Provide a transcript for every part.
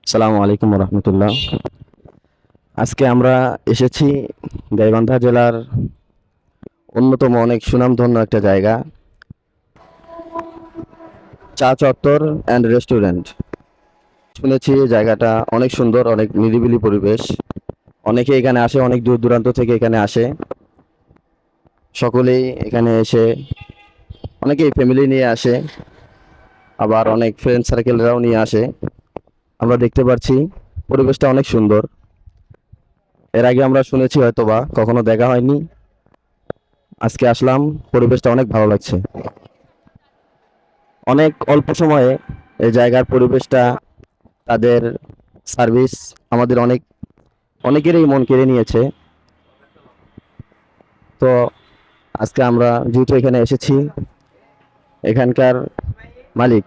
আসসালামু আলাইকুম রহমতুল্লাহ। আজকে আমরা এসেছি গাইবান্ধা জেলার অন্যতম অনেক সুনামধন্য একটা জায়গা, চা চত্বর অ্যান্ড রেস্টুরেন্ট। শুনেছি এই জায়গাটা অনেক সুন্দর, অনেক নিরিবিলি পরিবেশ। অনেকে এখানে আসে, অনেক দূর দূরান্ত থেকে এখানে আসে। সকলেই এখানে এসে, অনেকেই ফ্যামিলি নিয়ে আসে, আবার অনেক ফ্রেন্ড সার্কেলরাও নিয়ে আসে। আমরা দেখতে পাচ্ছি পরিবেশটা অনেক সুন্দর। এর আগে আমরা শুনেছি, হয়তোবা কখনো দেখা হয়নি। আজকে আসলাম, পরিবেশটা অনেক ভালো লাগছে। অনেক অল্প সময়ে এই জায়গার পরিবেশটা, তাদের সার্ভিস আমাদের অনেকেরই মন কেড়ে নিয়েছে। তো আজকে আমরা যেহেতু এখানে এসেছি, এখানকার মালিক,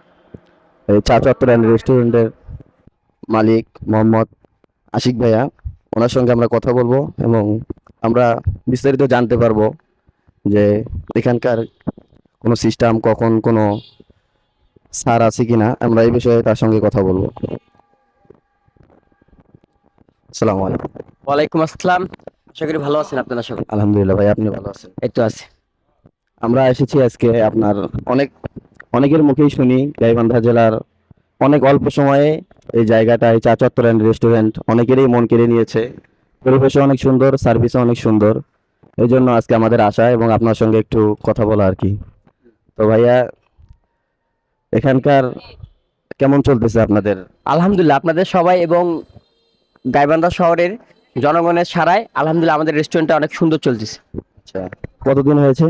এই চা চত্বর অ্যান্ড রেস্টুরেন্টের মালিক মোহাম্মদ আশিক ভাইয়া, ওনার সঙ্গে আমরা কথা বলবো এবং আমরা বিস্তারিত জানতে পারবো যে এখানকার কোনো সিস্টেম, কখন কোনো ছাড় আছে কিনা, আমরা এই বিষয়ে তার সঙ্গে কথা বলবো। আসসালামু আলাইকুম। ওয়ালাইকুম আসসালাম। আশা করি ভালো আছেন আপনারা সবাই। আলহামদুলিল্লাহ ভাই, আপনি ভালো আছেন? এই তো আছি। আমরা এসেছি আজকে আপনার অনেক অনেকের মুখেই শুনি গাইবান্ধা জেলার অনেক অল্প সময়ে এই জায়গাটায় চা চত্বর অ্যান্ড রেস্টুরেন্ট অনেকেরই মন কেড়ে নিয়েছে। পরিবেশও অনেক সুন্দর, সার্ভিসও অনেক সুন্দর। এই জন্য আজকে আমাদের আশা এবং আপনার সঙ্গে একটু কথা বলা আর কি। তো ভাইয়া, এখানকার কেমন চলতেছে আপনাদের? আলহামদুলিল্লাহ, আপনাদের সবাই এবং গাইবান্ধা শহরের জনগণের সাড়ায় আলহামদুলিল্লাহ আমাদের রেস্টুরেন্টটা অনেক সুন্দর চলতেছে। আচ্ছা, কতদিন হয়েছে?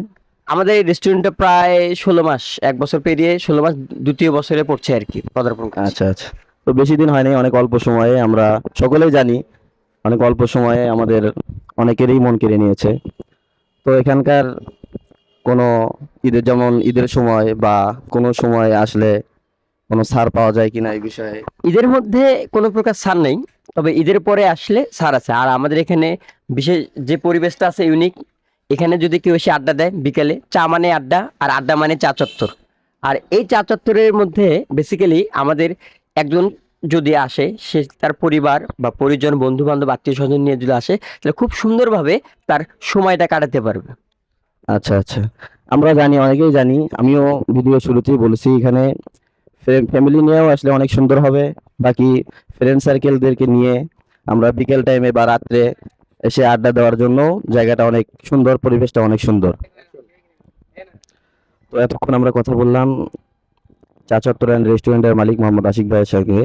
আমাদের এই রেস্টুরেন্টটা প্রায় 16 মাস, 1 বছর পেরিয়ে 16 মাস, দ্বিতীয় বছরে পড়ছে আর কি, পদার্পণ করছে। আচ্ছা আচ্ছা, তো বেশি দিন হয়নি, অনেক অল্প সময়ে আমরা সকলেই জানি, অনেক অল্প সময়ে আমাদের অনেকেরই মন কেড়ে নিয়েছে। তো এখানকার কোনো ঈদের, যেমন ঈদের সময় বা কোনো সময় আসলে কোনো ছাড় পাওয়া যায় কিনা এই বিষয়ে? ঈদের মধ্যে কোনো প্রকার ছাড় নেই, তবে ঈদের পরে আসলে ছাড় আছে। আর আমাদের এখানে বিশেষ যে পরিবেশটা আছে ইউনিক, এখানে যদি কেউ এসে আড্ডা দেয় বিকেলে, চা মানে আড্ডা আর আড্ডা মানে চা চত্বর। আর এই চা চত্বরের মধ্যে বেসিক্যালি আমাদের একজন যদি আসে, সে তার পরিবার বা পরিজন, বন্ধু বান্ধব, আত্মীয় স্বজন নিয়ে যদি আসে, তাহলে খুব সুন্দরভাবে তার সময়টা কাটাতে পারবে। আচ্ছা আচ্ছা, আমরা জানি, অনেকেই জানি, আমিও ভিডিও শুরুতেই বলেছি, এখানে ফ্যামিলি নিয়েও আসলে অনেক সুন্দর হবে। বাকি ফ্রেন্ড সার্কেলদেরকে নিয়ে আমরা বিকেল টাইমে বা রাত্রে এসে আড্ডা দেওয়ার জন্য জায়গাটা অনেক সুন্দর, পরিবেশটা অনেক সুন্দর। তো এতক্ষণ আমরা কথা বললাম চা চত্বর অ্যান্ড রেস্টুরেন্টের মালিক মোহাম্মদ আশিক ভাইয়ের সঙ্গে।